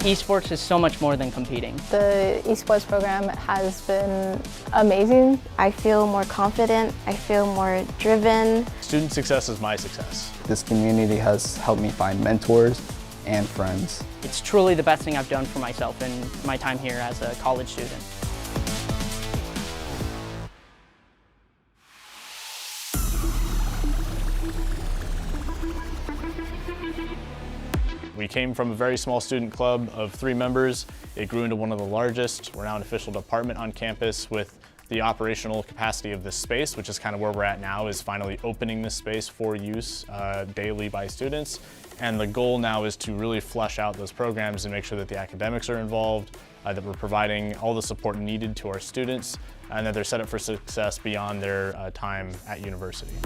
Esports is so much more than competing. The esports program has been amazing. I feel more confident, I feel more driven. Student success is my success. This community has helped me find mentors and friends. It's truly the best thing I've done for myself in my time here as a college student. We came from a very small student club of 3 members. It grew into one of the largest. We're now an official department on campus with the operational capacity of this space, which is kind of where we're at now, is finally opening this space for use daily by students. And the goal now is to really flesh out those programs and make sure that the academics are involved, that we're providing all the support needed to our students, and that they're set up for success beyond their time at university.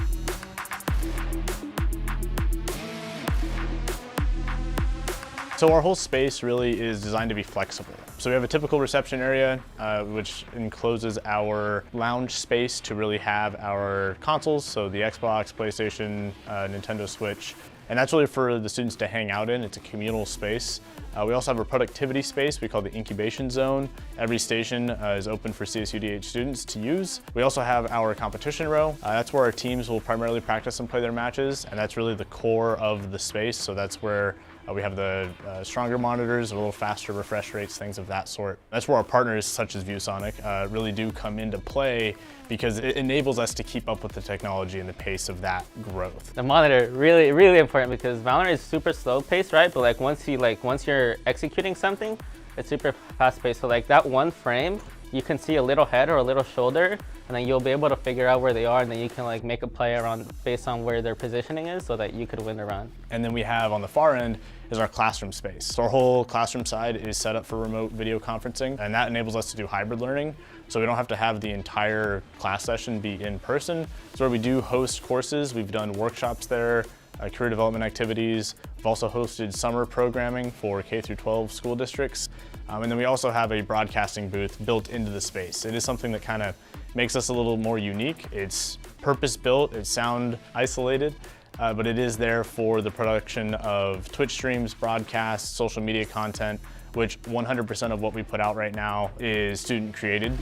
So our whole space really is designed to be flexible. So we have a typical reception area, which encloses our lounge space to really have our consoles, so the Xbox, PlayStation, Nintendo Switch, and that's really for the students to hang out in. It's a communal space. We also have a productivity space we call the incubation zone. Every station is open for CSUDH students to use. We also have our competition row. That's where our teams will primarily practice and play their matches, and that's really the core of the space. So that's where we have the stronger monitors, a little faster refresh rates, things of that sort. That's where our partners, such as ViewSonic, really do come into play because it enables us to keep up with the technology and the pace of that growth. The monitor, really important because Valorant is super slow paced, right? But once you're executing something, it's super fast paced. So that one frame, you can see a little head or a little shoulder, and then you'll be able to figure out where they are, and then you can make a play around based on where their positioning is so that you could win the round. And then we have on the far end is our classroom space. So our whole classroom side is set up for remote video conferencing, and that enables us to do hybrid learning. So we don't have to have the entire class session be in person. So where we do host courses, we've done workshops there, career development activities. We've also hosted summer programming for K-12 school districts. And then we also have a broadcasting booth built into the space. It is something that kind of makes us a little more unique. It's purpose-built, it's sound isolated, but it is there for the production of Twitch streams, broadcasts, social media content, which 100% of what we put out right now is student created.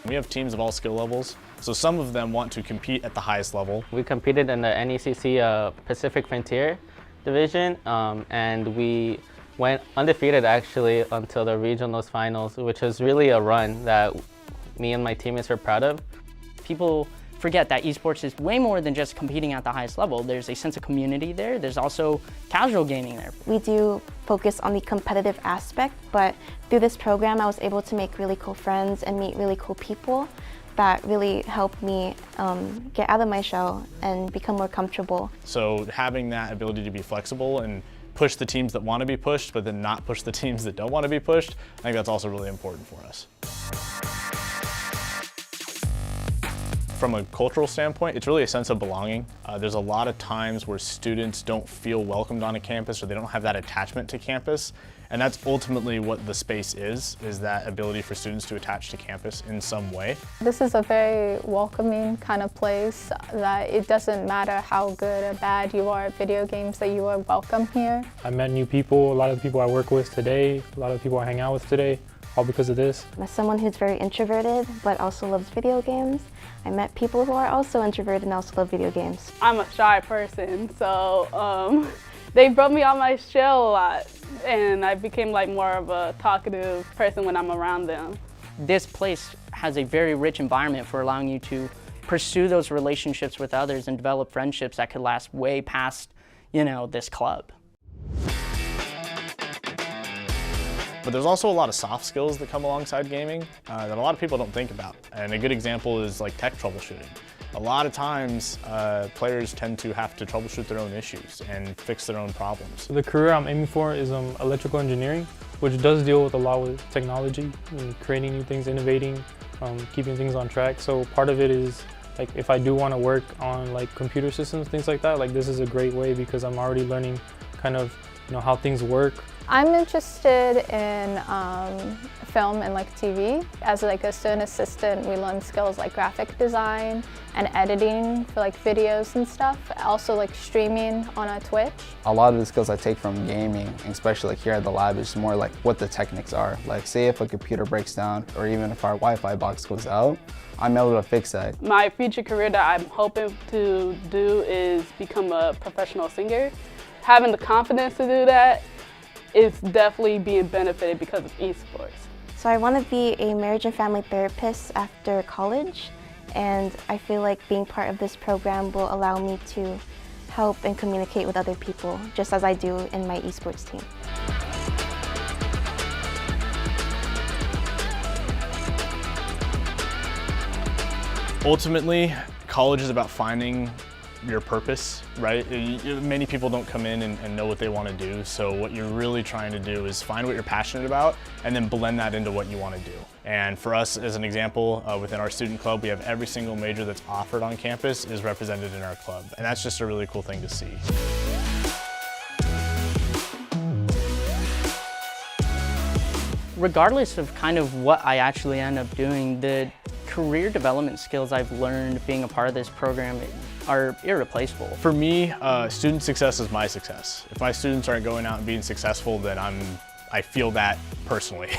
We have teams of all skill levels. So some of them want to compete at the highest level. We competed in the NECC Pacific Frontier division, and we went undefeated actually until the regionals finals, which was really a run that me and my teammates were proud of. People forget that esports is way more than just competing at the highest level. There's a sense of community there. There's also casual gaming there. We do focus on the competitive aspect, but through this program I was able to make really cool friends and meet really cool people that really helped me get out of my shell and become more comfortable. So having that ability to be flexible and push the teams that want to be pushed, but then not push the teams that don't want to be pushed, I think that's also really important for us. From a cultural standpoint, it's really a sense of belonging. There's a lot of times where students don't feel welcomed on a campus or they don't have that attachment to campus. And that's ultimately what the space is that ability for students to attach to campus in some way. This is a very welcoming kind of place that it doesn't matter how good or bad you are at video games, that you are welcome here. I met new people, a lot of the people I work with today, a lot of the people I hang out with today, all because of this. As someone who's very introverted but also loves video games, I met people who are also introverted and also love video games. I'm a shy person, so they brought me on my shell a lot, and I became more of a talkative person when I'm around them. This place has a very rich environment for allowing you to pursue those relationships with others and develop friendships that could last way past, this club. But there's also a lot of soft skills that come alongside gaming that a lot of people don't think about. And a good example is tech troubleshooting. A lot of times, players tend to have to troubleshoot their own issues and fix their own problems. The career I'm aiming for is electrical engineering, which does deal with a lot with technology and creating new things, innovating, keeping things on track. So part of it is if I do want to work on computer systems, things like that, this is a great way because I'm already learning kind of how things work, I'm interested in film and like TV. As like a student assistant, we learn skills like graphic design and editing for like videos and stuff. Also like streaming on a Twitch. A lot of the skills I take from gaming, especially like here at the lab, is more like what the techniques are. Like say if a computer breaks down or even if our Wi-Fi box goes out, I'm able to fix that. My future career that I'm hoping to do is become a professional singer. Having the confidence to do that is definitely being benefited because of esports. So I want to be a marriage and family therapist after college, and I feel like being part of this program will allow me to help and communicate with other people, just as I do in my esports team. Ultimately, college is about finding your purpose, right? Many people don't come in and know what they want to do, so what you're really trying to do is find what you're passionate about and then blend that into what you want to do. And for us, as an example, within our student club, we have every single major that's offered on campus is represented in our club, and that's just a really cool thing to see. Regardless of kind of what I actually end up doing, the career development skills I've learned being a part of this program are irreplaceable. For me, student success is my success. If my students aren't going out and being successful, then I feel that personally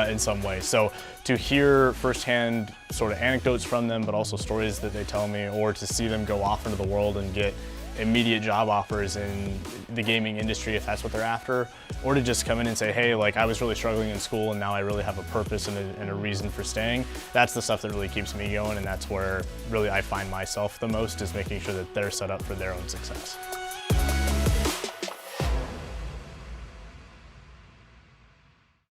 in some way. So to hear firsthand sort of anecdotes from them, but also stories that they tell me, or to see them go off into the world and get immediate job offers in the gaming industry if that's what they're after, or to just come in and say, hey, like I was really struggling in school and now I really have a purpose and a reason for staying. That's the stuff that really keeps me going, and that's where really I find myself the most, is making sure that they're set up for their own success.